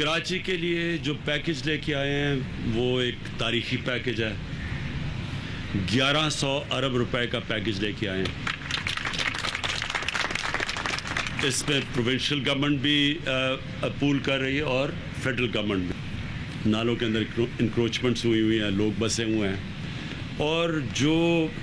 कराची के लिए जो पैकेज लेके आए हैं वो एक तारीखी पैकेज है। 1100 अरब रुपए का पैकेज लेके आए हैं। इसमें प्रोविंशियल गवर्नमेंट भी अपूल कर रही है और फेडरल गवर्नमेंट भी। नालों के अंदर इंक्रोचमेंट्स हुई हैं, लोग बसे हुए हैं और जो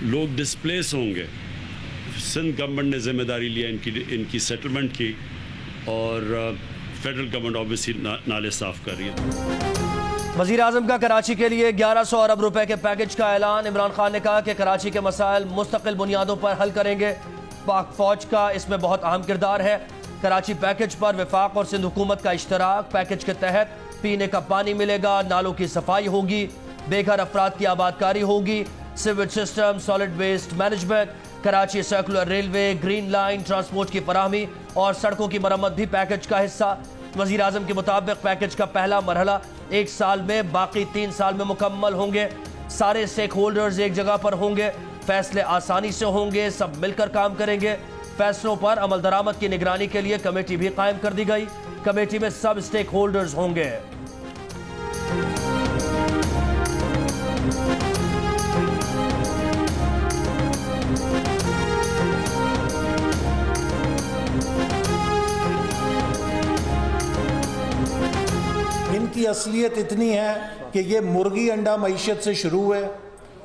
लोग डिस्प्लेस होंगे, सिंध गवर्नमेंट ने जिम्मेदारी लिया इनकी सेटलमेंट की और फेडरल गवर्नमेंट ऑब्वियसली नाले साफ कर रही है। वज़ीर आज़म का कराची के लिए 1100 अरब रुपए के पैकेज का ऐलान। इमरान खान ने कहा कि कराची के मसाइल मुस्तकिल बुनियादों पर हल करेंगे। पाक फौज का इसमें बहुत अहम किरदार है। कराची पैकेज पर वफाक और सिंध हुकूमत का इश्तराक। पैकेज के तहत पीने का पानी मिलेगा, नालों की सफाई होगी, बेघर अफराद की आबादकारी होगी, sewage system, solid waste management, Karachi circular railway, green line, transport की फराहमी और सड़कों की मरम्मत भी पैकेज का हिस्सा। वज़ीर आज़म के मुताबिक पैकेज का पहला मरहला 1 साल में, बाकी 3 साल में मुकम्मल होंगे। सारे स्टेक होल्डर्स एक जगह पर होंगे, फैसले आसानी से होंगे, सब मिलकर काम करेंगे। फैसलों पर अमल दरामद की निगरानी के लिए कमेटी भी कायम कर दी गई। कमेटी में सब स्टेक होल्डर्स होंगे। इनकी असलियत इतनी है कि ये मुर्गी अंडा मईशत से शुरू हुए,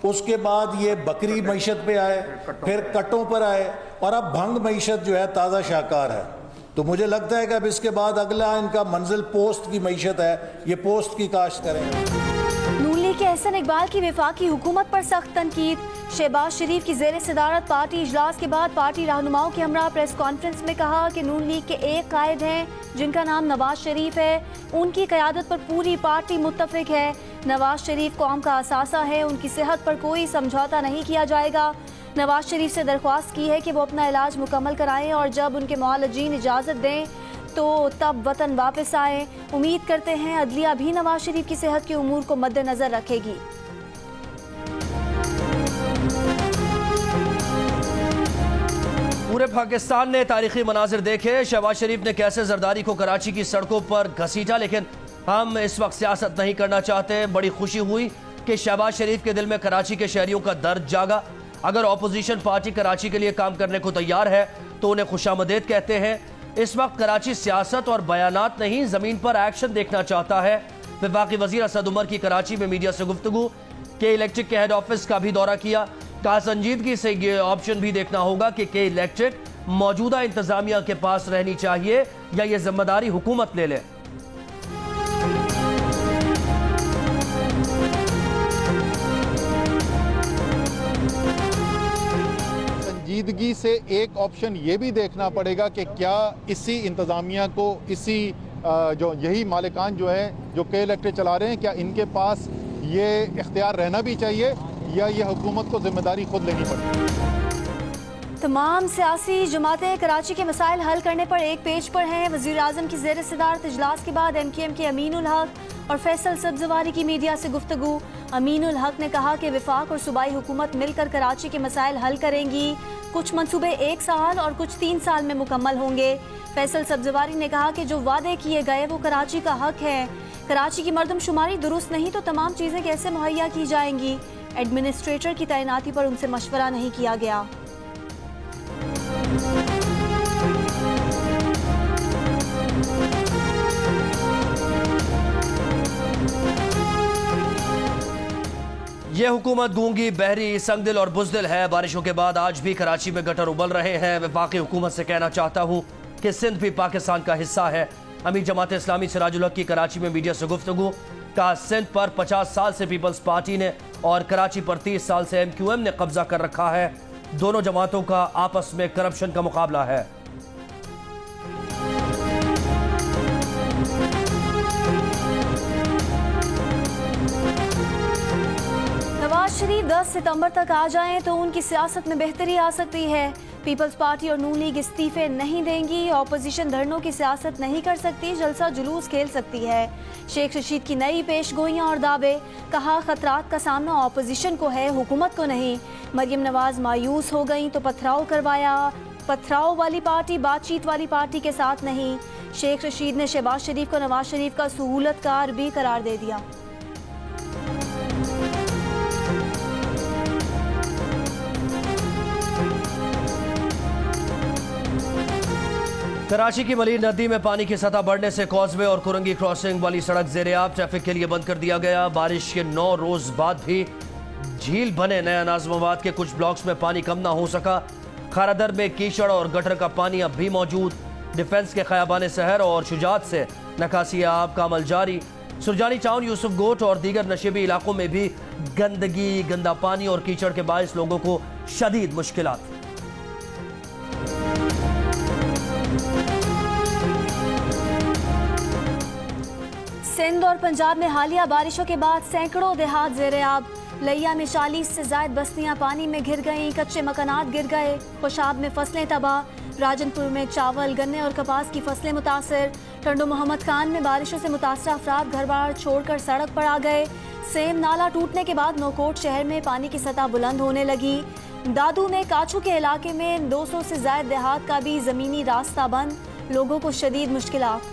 उसके बाद ये बकरी मईशत पे आए, फिर कटों पर आए और अब भंग मईशत जो है ताज़ा शाहकार है। तो मुझे लगता है कि अब इसके बाद अगला इनका मंजिल पोस्ट की मईशत है, ये पोस्ट की काश्त करेंगे। नून लीग के एहसन इकबाल की वफाकी हुकूमत पर सख्त तनकीद। शहबाज शरीफ की ज़ेर सदारत पार्टी इजलास के बाद पार्टी रहनुमाओं के हमरा प्रेस कॉन्फ्रेंस में कहा कि नून लीग के एक कायद हैं जिनका नाम नवाज शरीफ है। उनकी क़यादत पर पूरी पार्टी मुत्तफिक है। नवाज शरीफ कौम का असासा है, उनकी सेहत पर कोई समझौता नहीं किया जाएगा। नवाज शरीफ से दरख्वास्त की है कि वो अपना इलाज मुकम्मल कराएं और जब उनके मुआलजीन इजाज़त दें तो तब वतन वापस आए। उम्मीद करते हैं अदलिया भी नवाज शरीफ की सेहत के उमूर को मद्देनजर रखेगी। पूरे पाकिस्तान ने तारीखी मनाजिर देखे। शहबाज शरीफ ने कैसे जरदारी को कराची की सड़कों पर घसीटा, लेकिन हम इस वक्त सियासत नहीं करना चाहते। बड़ी खुशी हुई कि शहबाज शरीफ के दिल में कराची के शहरियों का दर्द जागा। अगर अपोजिशन पार्टी कराची के लिए काम करने को तैयार है तो उन्हें खुशामदीद कहते हैं। इस वक्त कराची सियासत और बयानात नहीं, जमीन पर एक्शन देखना चाहता है। वफाकी वजीर असद उमर की कराची में मीडिया से गुफ्तगू। के इलेक्ट्रिक के हेड ऑफिस का भी दौरा किया। कहा संजीदगी से ये ऑप्शन भी देखना होगा कि के इलेक्ट्रिक मौजूदा इंतजामिया के पास रहनी चाहिए या ये जिम्मेदारी हुकूमत ले ले। संजीदगी से एक ऑप्शन ये भी देखना पड़ेगा कि क्या इसी इंतजामिया को, इसी जो यही मालिकान जो है जो के इलेक्ट्रिक चला रहे हैं, क्या इनके पास ये इख्तियार रहना भी चाहिए या ये हुकूमत को जिम्मेदारी खुद लेनी पड़ेगी। तमाम सियासी जमातें कराची के मसाइल हल करने पर एक पेज पर हैं। वज़ीर आज़म की ज़ेर सदारत इजलास के बाद MKM के अमीनुल हक और फैसल सब्जवारी की मीडिया से गुफ्तगू। अमीनुल हक ने कहा कि वफाक और सूबाई हुकूमत मिलकर कराची के मसाइल हल करेंगी। कुछ मंसूबे 1 साल और कुछ 3 साल में मुकम्मल होंगे। फैसल सब्जवारी ने कहा कि जो वादे किए गए वो कराची का हक है। कराची की मरदमशुमारी दुरुस्त नहीं तो तमाम चीज़ें कैसे मुहैया की जाएंगी। एडमिनिस्ट्रेटर की तैनाती पर उनसे मशवरा नहीं किया गया। यह हुकूमत गूंगी, बहरी, संगदिल और बुज़दिल है। बारिशों के बाद आज भी कराची में गटर उबल रहे हैं। वफाकी हुकूमत से कहना चाहता हूँ कि सिंध भी पाकिस्तान का हिस्सा है। अमीर जमात इस्लामी सिराजुल हक की कराची में मीडिया से गुफ्तगू। कहा सिंध पर 50 साल से पीपल्स पार्टी ने और कराची पर 30 साल से MQM ने कब्जा कर रखा है। दोनों जमातों का आपस में करप्शन का मुकाबला है। नवाज शरीफ 10 सितंबर तक आ जाएं तो उनकी सियासत में बेहतरी आ सकती है। पीपल्स पार्टी और नून लीग इस्तीफे नहीं देंगी। ऑपोजिशन धरनों की सियासत नहीं कर सकती, जलसा जुलूस खेल सकती है। शेख रशीद की नई पेशगोइयां और दावे। कहा खतरात का सामना ऑपोजिशन को है, हुकूमत को नहीं। मरियम नवाज मायूस हो गई तो पथराव करवाया। पथराव वाली पार्टी बातचीत वाली पार्टी के साथ नहीं। शेख रशीद ने शहबाज शरीफ को नवाज शरीफ का सहूलतकार भी करार दे दिया। कराची की मलीर नदी में पानी की सतह बढ़ने से कॉजवे और कुरंगी क्रॉसिंग वाली सड़क ज़ेर-ए-आब, ट्रैफिक के लिए बंद कर दिया गया। बारिश के 9 रोज बाद भी झील बने नया नाज़िमाबाद के कुछ ब्लॉक्स में पानी कम ना हो सका। खारादर में कीचड़ और गटर का पानी अब भी मौजूद। डिफेंस के खयाबान शहर और शुजात से निकासी आब का अमल जारी। सुरजानी टाउन, यूसुफ गोट और दीगर नशेबी इलाकों में भी गंदगी, गंदा पानी और कीचड़ के बायस लोगों को शदीद मुश्किलात। सिंध और पंजाब में हालिया बारिशों के बाद सैकड़ों देहात ज़ेर-ए-आब। लिया में 40 से ज़ायद बस्तियां पानी में घिर गईं, कच्चे मकानात गिर गए। खुशाब में फसलें तबाह। राजनपुर में चावल, गन्ने और कपास की फसलें मुतासर। टंडो मोहम्मद खान में बारिशों से मुतासर अफराद घर बार छोड़कर सड़क पर आ गए। सेम नाला टूटने के बाद नौकोट शहर में पानी की सतह बुलंद होने लगी। दादू में काछू के इलाके में 200 से ज़ायद देहात का भी ज़मीनी रास्ता बंद, लोगों को शदीद मुश्किलात।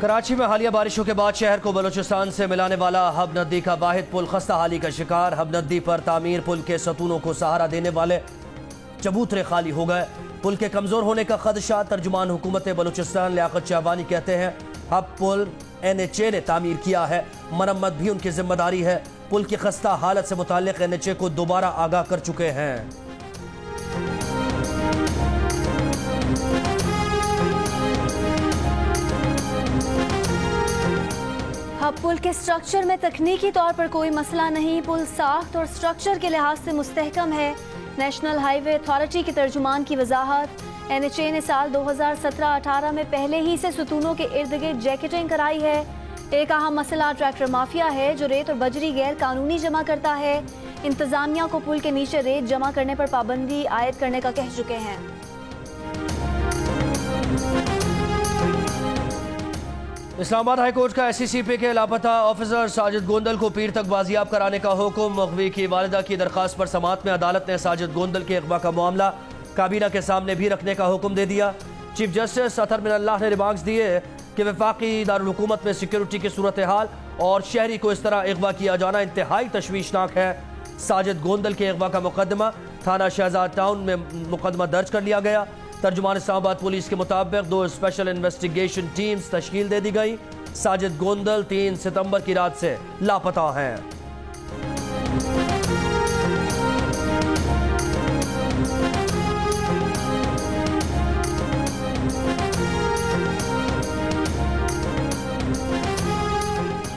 कराची में हालिया बारिशों के बाद शहर को बलूचिस्तान से मिलाने वाला हब नदी का वाहिद पुल खस्ता हाली का शिकार। हब नदी पर तामीर पुल के सतूनों को सहारा देने वाले चबूतरे खाली हो गए। पुल के कमजोर होने का खदशा। तर्जुमान हुकूमत बलूचिस्तान लियाकत शहबानी कहते हैं हब पुल NHA ने तामीर किया है, मरम्मत भी उनकी जिम्मेदारी है। पुल की खस्ता हालत से मुताल्लिक NHA को दोबारा आगाह कर चुके हैं। हब पुल के स्ट्रक्चर में तकनीकी तौर पर कोई मसला नहीं, पुल साख्त और स्ट्रक्चर के लिहाज से मुस्तहकम है। नेशनल हाईवे अथॉरिटी के तर्जुमान की वजाहत। NHA ने साल 2017-18 में पहले ही से सतूनों के इर्द गिर्द जैकेटिंग कराई है। एक अहम मसला ट्रैक्टर माफिया है जो रेत और बजरी गैर कानूनी जमा करता है। इंतजामिया को पुल के नीचे रेत जमा करने पर पाबंदी आयद करने का कह चुके हैं। इस्लामाबाद हाईकोर्ट का SCCP के लापता ऑफिसर साजिद गोंदल को पीर तक बाजियाब कराने का हुक्म। मगवी की वालिदा की दरखास्त पर समात में अदालत ने साजिद गोंदल के अगवा का मामला काबीना के सामने भी रखने का हुक्म दे दिया। चीफ जस्टिस अतहर मिनल्लाह ने रिमार्क्स दिए कि वफाकी दारुल हुकूमत में सिक्योरिटी की सूरत हाल और शहरी को इस तरह अगवा किया जाना इंतहाई तशवीशनाक है। साजिद गोंदल के अगवा का मुकदमा थाना शहजाद टाउन में मुकदमा दर्ज कर लिया गया। तर्जुमान इस्लामाबाद पुलिस के मुताबिक 2 स्पेशल इन्वेस्टिगेशन टीम्स तश्कील दे दी गई। साजिद गोंदल 3 सितंबर की रात से लापता हैं।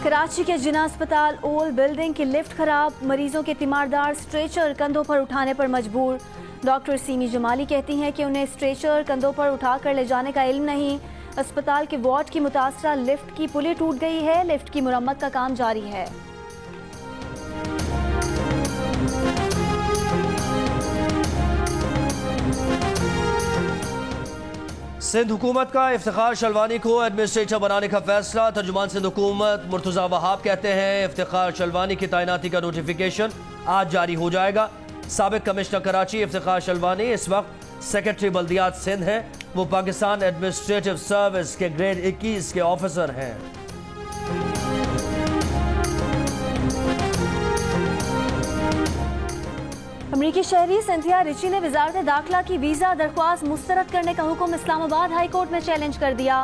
कराची के जिना अस्पताल ओल्ड बिल्डिंग की लिफ्ट खराब, मरीजों के तीमारदार स्ट्रेचर कंधों पर उठाने पर मजबूर। डॉक्टर सीमी जमाली कहती हैं कि उन्हें स्ट्रेचर कंधों पर उठाकर ले जाने का इल्म नहीं। अस्पताल के वार्ड की मुतासरा लिफ्ट की पुली टूट गई है, लिफ्ट की मुरम्मत का काम जारी है। सिंध हुकूमत का इफ्तिखार शलवानी को एडमिनिस्ट्रेटर बनाने का फैसला। तर्जुमान सिंध हुकूमत मुर्तजा वहाब कहते हैं इफ्तिखार शलवानी की तैनाती का नोटिफिकेशन आज जारी हो जाएगा। साबिक कमिश्नर कराची इफ्तिखार शलवानी इस वक्त सेक्रेटरी बल्दियात सिंध हैं। वो पाकिस्तान एडमिनिस्ट्रेटिव सर्विस के ग्रेड 21 के ऑफिसर हैं। अमरीकी शहरी सिंथिया रिची ने वजारत दाखिला की वीजा दरख्वास्त मुस्तरद करने का हुक्म इस्लामाबाद हाई कोर्ट में चैलेंज कर दिया।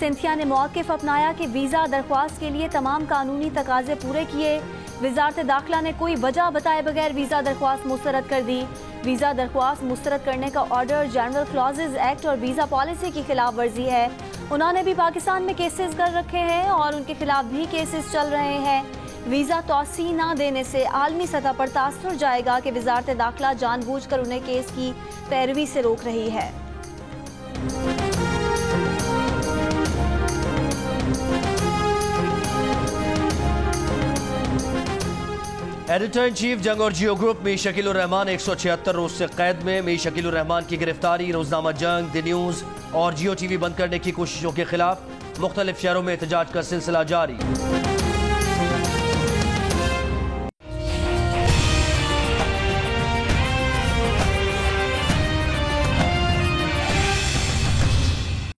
सिंथिया ने मौक़िफ़ अपनाया कि वीजा दरख्वास्त के लिए तमाम कानूनी तकाजे पूरे किए। वजारत दाखिला ने कोई वजह बताए बगैर वीजा दरख्वास्त मुस्तरद कर दी। वीजा दरख्वास्त मुस्तरद करने का ऑर्डर जनरल क्लॉजेज एक्ट और वीजा पॉलिसी की खिलाफ वर्जी है। उन्होंने भी पाकिस्तान में केसेस कर रखे हैं और उनके खिलाफ भी केसेस चल रहे हैं। वीजा तौसी न देने से आलमी सतह पर तासुर जाएगा कि वजारत दाखिला जानबूझकर उन्हें केस की पैरवी से रोक रही है। एडिटर इन चीफ जंग और जियो ग्रुप मीर शकीलुर रहमान 176 रोज से कैद में। मीर शकीलुर रहमान की गिरफ्तारी, रोजनामा जंग, द न्यूज़ और जियो TV बंद करने की कोशिशों के खिलाफ मुख्तलिफ शहरों में एहतजाज का सिलसिला जारी।